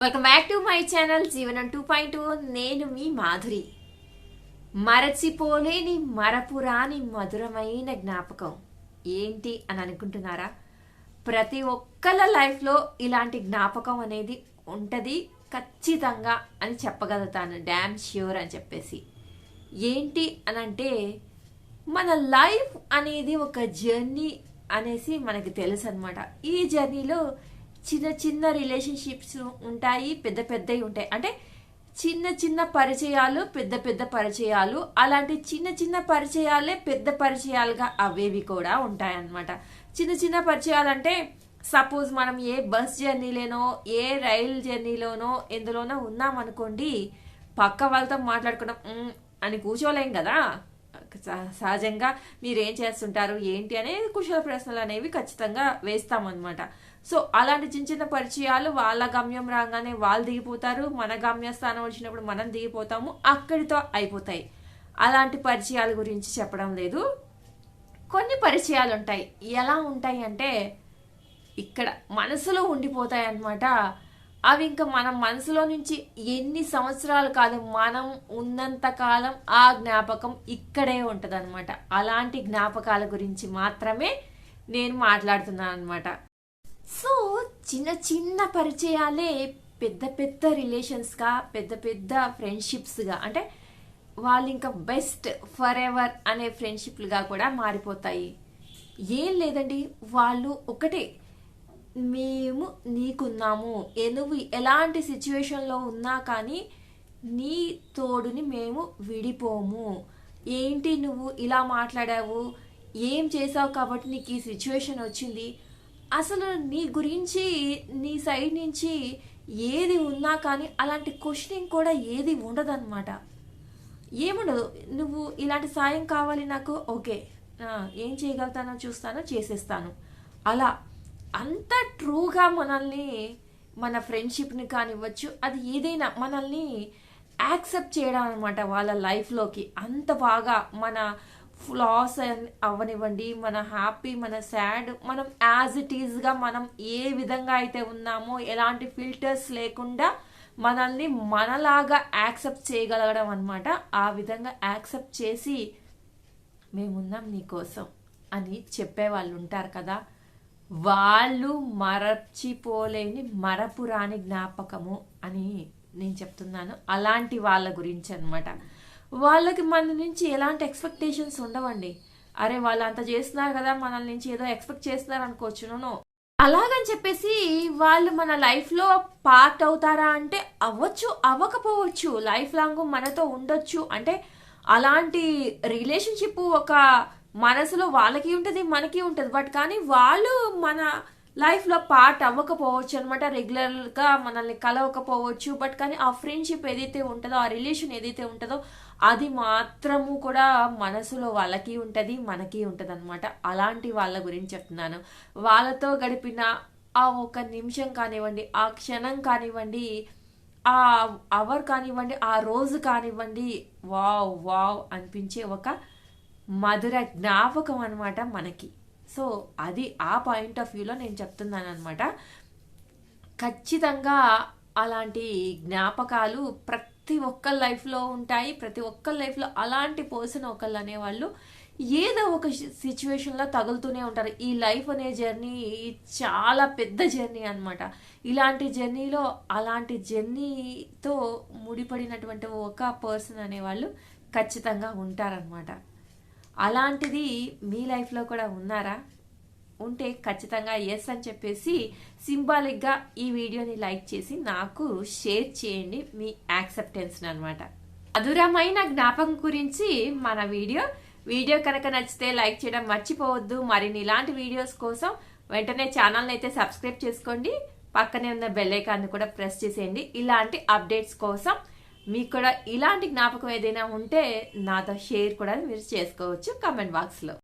Welcome back to my channel జీవనం 2.2. నేను మీ మాధురి. మరచిపోలేని మరపురాని మధురమైన జ్ఞాపకం ఏంటి అని అనుకుంటున్నారా? ప్రతి ఒక్కళ్ళ లైఫ్లో ఇలాంటి జ్ఞాపకం అనేది ఉంటుంది ఖచ్చితంగా అని చెప్పగలుగుతాను, డ్యామ్ ష్యూర్ అని చెప్పేసి. ఏంటి అని అంటే, మన లైఫ్ అనేది ఒక జర్నీ అనేసి మనకి తెలుసు అనమాట. ఈ జర్నీలో చిన్న చిన్న రిలేషన్షిప్స్ ఉంటాయి, పెద్ద పెద్దవి ఉంటాయి. అంటే చిన్న చిన్న పరిచయాలు, పెద్ద పెద్ద పరిచయాలు, అలాంటి చిన్న చిన్న పరిచయాలే పెద్ద పరిచయాలుగా అవేవి కూడా ఉంటాయన్నమాట. చిన్న చిన్న పరిచయాలు అంటే, సపోజ్ మనం ఏ బస్ జర్నీలోనో ఏ రైల్ జర్నీలోనో ఎందులోనో ఉన్నామనుకోండి, పక్క వాళ్ళతో మాట్లాడుకోవడం అని కూర్చోలేం కదా. సహజంగా మీరేం చేస్తుంటారు ఏంటి అనేది కుశల ప్రశ్నలు అనేవి ఖచ్చితంగా వేస్తామన్నమాట. సో అలాంటి చిన్న చిన్న పరిచయాలు వాళ్ళ గమ్యం రాగానే వాళ్ళు దిగిపోతారు, మన గమ్యస్థానం వచ్చినప్పుడు మనం దిగిపోతాము, అక్కడితో అయిపోతాయి. అలాంటి పరిచయాల గురించి చెప్పడం లేదు. కొన్ని పరిచయాలు ఉంటాయి. ఎలా ఉంటాయి అంటే, ఇక్కడ మనసులో ఉండిపోతాయి అన్నమాట. అవి ఇంకా మనం మనసులో నుంచి ఎన్ని సంవత్సరాలు కాదు, మనం ఉన్నంత కాలం ఆ జ్ఞాపకం ఇక్కడే ఉంటుంది అనమాట. అలాంటి జ్ఞాపకాల గురించి మాత్రమే నేను మాట్లాడుతున్నాను అనమాట. సో చిన్న చిన్న పరిచయాలే పెద్ద పెద్ద రిలేషన్స్గా, పెద్ద పెద్ద ఫ్రెండ్షిప్స్గా, అంటే వాళ్ళు ఇంకా బెస్ట్ ఫర్ ఎవర్ అనే ఫ్రెండ్షిప్లుగా కూడా మారిపోతాయి. ఏం లేదండి, వాళ్ళు ఒకటే, మేము నీకున్నాము, నువ్వు ఎలాంటి సిచ్యువేషన్లో ఉన్నా కానీ నీ తోడుని మేము విడిపోము. ఏంటి నువ్వు ఇలా మాట్లాడావు, ఏం చేసావు కాబట్టి నీకు ఈ సిచ్యువేషన్ వచ్చింది, అసలు నీ గురించి నీ సైడ్ నుంచి ఏది ఉన్నా కానీ అలాంటి క్వశ్చనింగ్ కూడా ఏది ఉండదన్నమాట. ఏముండదు, నువ్వు ఇలాంటి సాయం కావాలి నాకు, ఓకే ఏం చేయగలుగుతానో చూస్తానో చేసేస్తాను. అలా అంత ట్రూగా మనల్ని, మన ఫ్రెండ్షిప్ని కానివ్వచ్చు, అది ఏదైనా మనల్ని యాక్సెప్ట్ చేయడం అనమాట వాళ్ళ లైఫ్లోకి. అంత బాగా మన ఫ్లాస్ అవ్వనివ్వండి, మన హ్యాపీ, మన సాడ్, మనం యాజ్ ఇట్ ఈజ్గా మనం ఏ విధంగా అయితే ఉన్నామో ఎలాంటి ఫిల్టర్స్ లేకుండా మనల్ని మనలాగా యాక్సెప్ట్ చేయగలగడం అనమాట. ఆ విధంగా యాక్సెప్ట్ చేసి మేమున్నాం నీకోసం అని చెప్పే వాళ్ళు ఉంటారు కదా, వాళ్ళు మరచిపోలేని మరపురాని జ్ఞాపకము అని నేను చెప్తున్నాను. అలాంటి వాళ్ళ గురించి అనమాట. వాళ్ళకి మన నుంచి ఎలాంటి ఎక్స్పెక్టేషన్స్ ఉండవండి. అరే వాళ్ళు అంత చేస్తున్నారు కదా, మనల్ నుంచి ఏదో ఎక్స్పెక్ట్ చేస్తున్నారు అనుకోవచ్చు. నో, అలాగని చెప్పేసి వాళ్ళు మన లైఫ్లో పార్ట్ అవుతారా అంటే అవ్వచ్చు, అవ్వకపోవచ్చు, లైఫ్ లాంగ్ మనతో ఉండొచ్చు. అంటే అలాంటి రిలేషన్షిప్ ఒక మనసులో వాళ్ళకి ఉంటుంది, మనకి ఉంటుంది. బట్ కానీ వాళ్ళు మన లైఫ్లో పార్ట్ అవ్వకపోవచ్చు అనమాట, రెగ్యులర్గా మనల్ని కలవకపోవచ్చు. బట్ కానీ ఆ ఫ్రెండ్షిప్ ఏదైతే ఉంటుందో, ఆ రిలేషన్ ఏదైతే ఉంటుందో అది మాత్రము కూడా మనసులో వాళ్ళకి ఉంటుంది, మనకి ఉంటుంది అనమాట. అలాంటి వాళ్ళ గురించి చెప్తున్నాను. వాళ్ళతో గడిపిన ఆ ఒక నిమిషం కానివ్వండి, ఆ క్షణం కానివ్వండి, ఆ అవర్ కానివ్వండి, ఆ రోజు కానివ్వండి, వావ్ వావ్ అనిపించే ఒక మధుర జ్ఞాపకం అనమాట మనకి. సో అది ఆ పాయింట్ ఆఫ్ వ్యూలో నేను చెప్తున్నాను అనమాట. ఖచ్చితంగా అలాంటి జ్ఞాపకాలు ప్రతి ఒక్కరి లైఫ్లో ఉంటాయి. ప్రతి ఒక్కరి లైఫ్లో అలాంటి పర్సన్ ఒకళ్ళు అనేవాళ్ళు ఏదో ఒక సిచ్యువేషన్లో తగులుతూనే ఉంటారు. ఈ లైఫ్ అనే జర్నీ చాలా పెద్ద జర్నీ అనమాట. ఇలాంటి జర్నీలో, అలాంటి జర్నీతో ముడిపడినటువంటి ఒక పర్సన్ అనేవాళ్ళు ఖచ్చితంగా ఉంటారనమాట. అలాంటిది మీ లైఫ్లో కూడా ఉన్నారా? ఉంటే ఖచ్చితంగా ఎస్ అని చెప్పేసి సింబాలిక్గా ఈ వీడియోని లైక్ చేసి నాకు షేర్ చేయండి మీ యాక్సెప్టెన్స్ని అనమాట. మధురమైన జ్ఞాపకం గురించి మన వీడియో కనుక నచ్చితే లైక్ చేయడం మర్చిపోవద్దు. మరిన్ని ఇలాంటి వీడియోస్ కోసం వెంటనే ఛానల్ని అయితే సబ్స్క్రైబ్ చేసుకోండి. పక్కనే ఉన్న బెల్ ఐకాన్ని కూడా ప్రెస్ చేసేయండి. ఇలాంటి అప్డేట్స్ కోసం మీకు కూడా ఇలాంటి జ్ఞాపకం ఏదైనా ఉంటే నాతో షేర్ కూడా మీరు చేసుకోవచ్చు కామెంట్ బాక్స్లో.